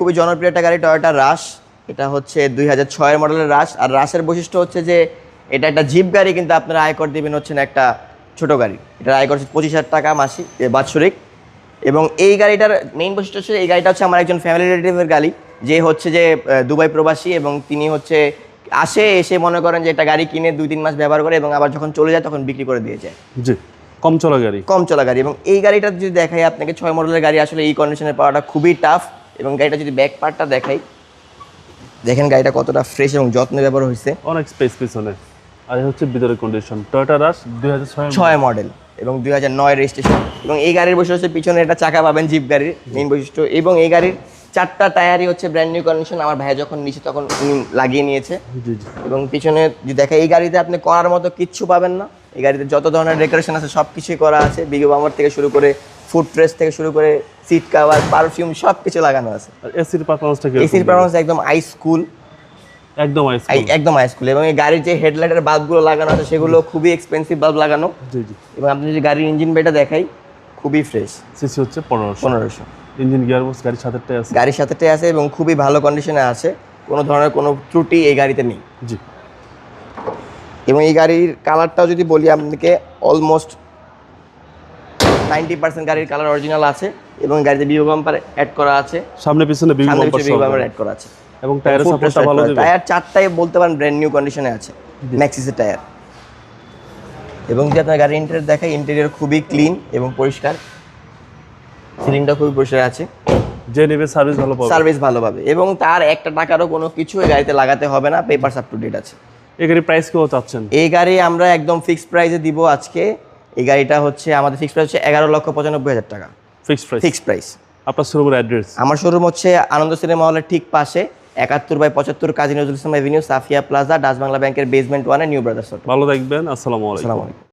খুবই জনপ্রিয় একটা গাড়ি টয়োটা রাশ। এটা হচ্ছে 2006 মডেলের রাশ। আর রাশের বৈশিষ্ট্য হচ্ছে যে এটা একটা জিপ গাড়ি, কিন্তু আপনারা আয়কর দিবেন হচ্ছে না একটা ছোট গাড়ি। এটার আয়কর হচ্ছে 25,000 টাকা বাৎসরিক। এবং এই গাড়িটার মেইন বৈশিষ্ট্য হচ্ছে এই গাড়িটা হচ্ছে আমার একজন ফ্যামিলি রিলেটিভের গাড়ি, যে হচ্ছে যে দুবাই প্রবাসী, এবং তিনি হচ্ছে এসে মনে করেন যে একটা গাড়ি কিনে 2-3 মাস ব্যবহার করে এবং আবার যখন চলে যায় তখন বিক্রি করে দিয়ে যায়। জি, কম চলা গাড়ি। এবং এই গাড়িটা যদি দেখাই আপনাকে, 6 মডেলের গাড়ি, আসলে এই কন্ডিশনে পাওয়াটা খুবই টাফ। এবং গাড়িটা যদি ব্যাক পার্টটা দেখাই, দেখেন গাড়িটা কতটা ফ্রেশ এবং যত্নে ব্যবহার হয়েছে। অনেক স্পেস পিছনে। আর এই হচ্ছে ভিতরের কন্ডিশন। টয়োটা রাশ 2006 মডেল এবং 2009 রেজিস্ট্রেশন। এবং এই গাড়ির বৈশিষ্ট্য হচ্ছে পিছনে একটা চাকা পাবেন জিপ গাড়ির মেইন বৈশিষ্ট্য। এবং এই গাড়ির 4টা টায়ারই হচ্ছে ব্র্যান্ড নিউ কন্ডিশন। আমার ভাইয়া যখন নিচে তখন উনি লাগিয়ে নিয়েছে। জি জি। এবং পিছনে যদি দেখেন, এই গাড়িতে আপনি করার মতো কিচ্ছু পাবেন না। এই গাড়িতে যত ধরনের ডেকোরেশন আছে সব কিছুই করা আছে, বিগো বাম্পার থেকে শুরু করে ফুট ট্রেস থেকে শুরু করে সিট কাভার, পারফিউম সব কিছু লাগানো আছে। আর এসির পারফরম্যান্সটা কি? এসির পারফরম্যান্স একদম আইস কুল, একদম আইস কুল। এবং এই গাড়ির যে হেডলাইটের বাল্বগুলো লাগানো আছে সেগুলো খুবই এক্সপেন্সিভ বাল্ব লাগানো। জি জি। এবং আপনি যদি গাড়ির ইঞ্জিন বেটা দেখাই, খুবই ফ্রেশ। সিসি হচ্ছে 1500। 1500 ইঞ্জিন গিয়ারবক্স গাড়ির সাথেটাই আছে। গাড়ির সাথেটাই আছে এবং খুবই ভালো কন্ডিশনে আছে, কোনো ধরনের কোনো ত্রুটি এই গাড়িতে নেই। জি। এবং এই গাড়ির কালারটাও যদি বলি আপনাকে, অলমোস্ট 90% গাড়ির কালার অরিজিনাল আছে। এবং গাড়িতে বিগো বাম্পার অ্যাড করা আছে, সামনে পিছনে বিগো বাম্পার অ্যাড করা আছে। এবং টায়ারের সাপোর্টটা ভালো দিবে। টায়ার 4টাই বলতে পারেন ব্র্যান্ড নিউ কন্ডিশনে আছে, ম্যাক্সিসের টায়ার। এবং যদি আপনার গাড়ির ইন্টেরিয়র দেখাই, ইন্টেরিয়র খুবই ক্লিন এবং পরিষ্কার, সিলিংটা খুবই পরিষ্কার আছে। যে নেবে সার্ভিস ভালো পাবে। এবং তার একটা টাকারও কোনো কিছু এই গাড়িতে লাগাতে হবে না, পেপারস আপ টু ডেট আছে। এই গাড়ির প্রাইস কেউ চাচ্ছেন? এই গাড়ি আমরা একদম ফিক্সড প্রাইসে দিব আজকে। এই গাড়িটা হচ্ছে আমাদের ফিক্সড প্রাইস হচ্ছে 11,95,000 টাকা। Fixed price. আপনার শোরুমের অ্যাড্রেস? আমার শোরুম হচ্ছে আনন্দ সিনেমা হলের ঠিক পাশে, 71/75 Kazi Nazrul Islam avenue, Safia plaza, Dutch Bangla ব্যাংকের বেসমেন্ট 1-এ, নিউ ব্রাদার্স হোটেল। ভালো থাকবেন। আসসালামু আলাইকুম।